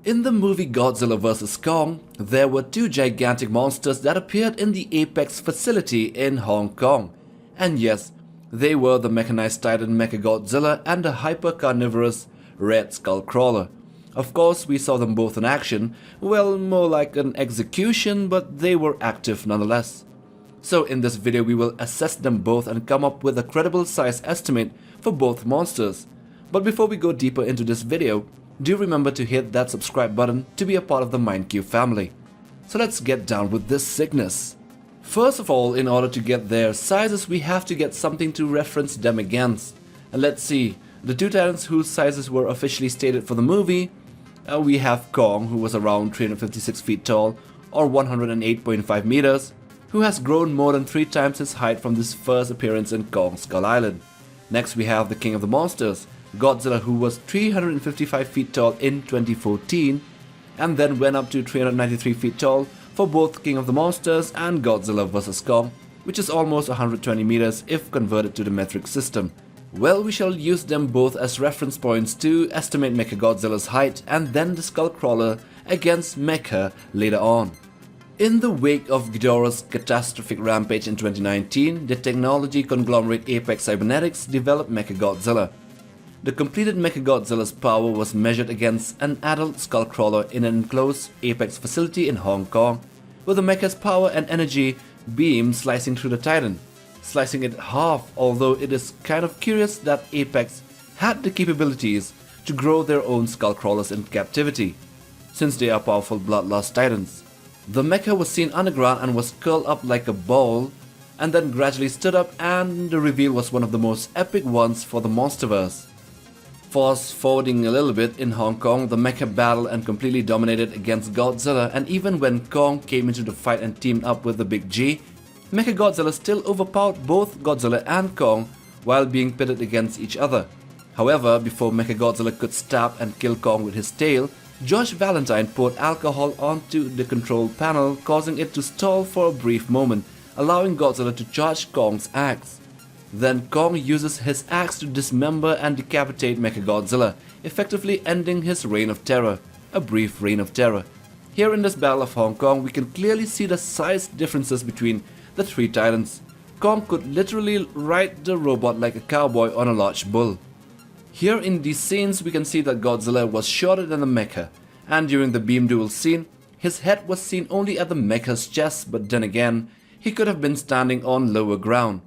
In the movie Godzilla vs. Kong, there were two gigantic monsters that appeared in the Apex facility in Hong Kong. And yes, they were the mechanized titan Mechagodzilla and the hyper-carnivorous Red Skullcrawler. Of course, we saw them both in action, well, more like an execution, but they were active nonetheless. So in this video we will assess them both and come up with a credible size estimate for both monsters. But before we go deeper into this video, do remember to hit that subscribe button to be a part of the MindQ family. So let's get down with this sickness. First of all, in order to get their sizes, we have to get something to reference them against. And let's see, the two titans whose sizes were officially stated for the movie, we have Kong, who was around 356 feet tall or 108.5 meters, who has grown more than 3 times his height from this first appearance in Kong Skull Island. Next we have the king of the monsters, Godzilla, who was 355 feet tall in 2014 and then went up to 393 feet tall for both King of the Monsters and Godzilla vs. Kong, which is almost 120 meters if converted to the metric system. Well, we shall use them both as reference points to estimate Mechagodzilla's height and then the Skullcrawler against Mecha later on. In the wake of Ghidorah's catastrophic rampage in 2019, the technology conglomerate Apex Cybernetics developed Mechagodzilla. The completed Mechagodzilla's power was measured against an adult Skullcrawler in an enclosed Apex facility in Hong Kong, with the mecha's power and energy beam slicing through the Titan, slicing it half, although it is kind of curious that Apex had the capabilities to grow their own Skullcrawlers in captivity, since they are powerful bloodlust Titans. The mecha was seen underground and was curled up like a ball, and then gradually stood up, and the reveal was one of the most epic ones for the Monsterverse. Fast forwarding a little bit, in Hong Kong, the mecha battled and completely dominated against Godzilla, and even when Kong came into the fight and teamed up with the Big G, Mechagodzilla still overpowered both Godzilla and Kong while being pitted against each other. However, before Mechagodzilla could stab and kill Kong with his tail, Josh Valentine poured alcohol onto the control panel, causing it to stall for a brief moment, allowing Godzilla to charge Kong's axe. Then Kong uses his axe to dismember and decapitate Mechagodzilla, effectively ending his reign of terror, a brief reign of terror. Here in this Battle of Hong Kong, we can clearly see the size differences between the three titans. Kong could literally ride the robot like a cowboy on a large bull. Here in these scenes, we can see that Godzilla was shorter than the mecha, and during the beam duel scene, his head was seen only at the mecha's chest, but then again, he could have been standing on lower ground.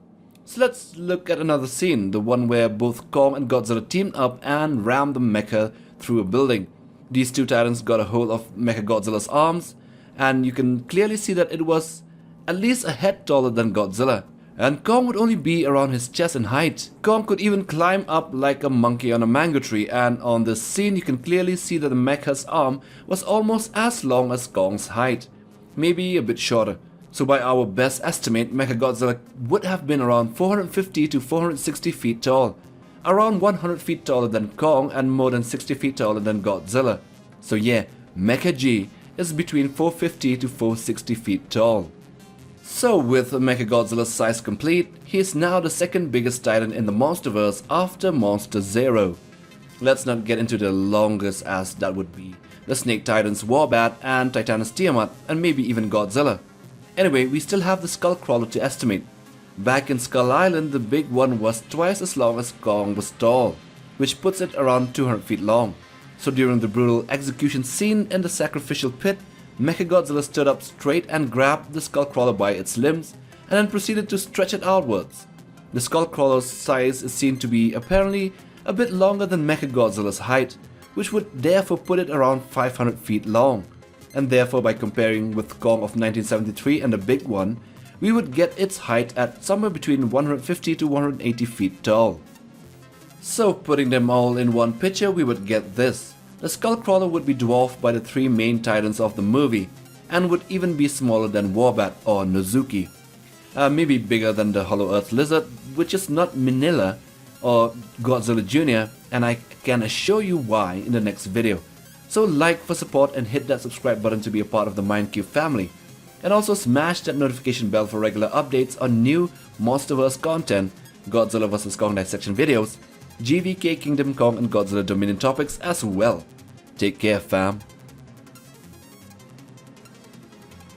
So let's look at another scene, the one where both Kong and Godzilla teamed up and rammed the mecha through a building. These two titans got a hold of Mechagodzilla's arms, and you can clearly see that it was at least a head taller than Godzilla. And Kong would only be around his chest in height. Kong could even climb up like a monkey on a mango tree, and on this scene you can clearly see that the mecha's arm was almost as long as Kong's height, maybe a bit shorter. So by our best estimate, Mechagodzilla would have been around 450 to 460 feet tall, around 100 feet taller than Kong and more than 60 feet taller than Godzilla. So yeah, Mecha G is between 450 to 460 feet tall. So with Mechagodzilla's size complete, he is now the second biggest titan in the Monsterverse after Monster Zero. Let's not get into the longest, as that would be the Snake Titans Warbat and Titanus Tiamat, and maybe even Godzilla. Anyway, we still have the Skullcrawler to estimate. Back in Skull Island, the big one was twice as long as Kong was tall, which puts it around 200 feet long. So during the brutal execution scene in the sacrificial pit, Mechagodzilla stood up straight and grabbed the Skullcrawler by its limbs and then proceeded to stretch it outwards. The Skullcrawler's size is seen to be apparently a bit longer than Mechagodzilla's height, which would therefore put it around 500 feet long. And therefore, by comparing with Kong of 1973 and the big one, we would get its height at somewhere between 150 to 180 feet tall. So putting them all in one picture, we would get this. The Skullcrawler would be dwarfed by the three main titans of the movie, and would even be smaller than Warbat or Nozuki. Maybe bigger than the Hollow Earth Lizard, which is not Manila or Godzilla Jr., and I can assure you why in the next video. So like for support and hit that subscribe button to be a part of the MindQ family. And also smash that notification bell for regular updates on new Monsterverse content, Godzilla vs. Kong dissection videos, GVK Kingdom Kong and Godzilla Dominion topics as well. Take care, fam.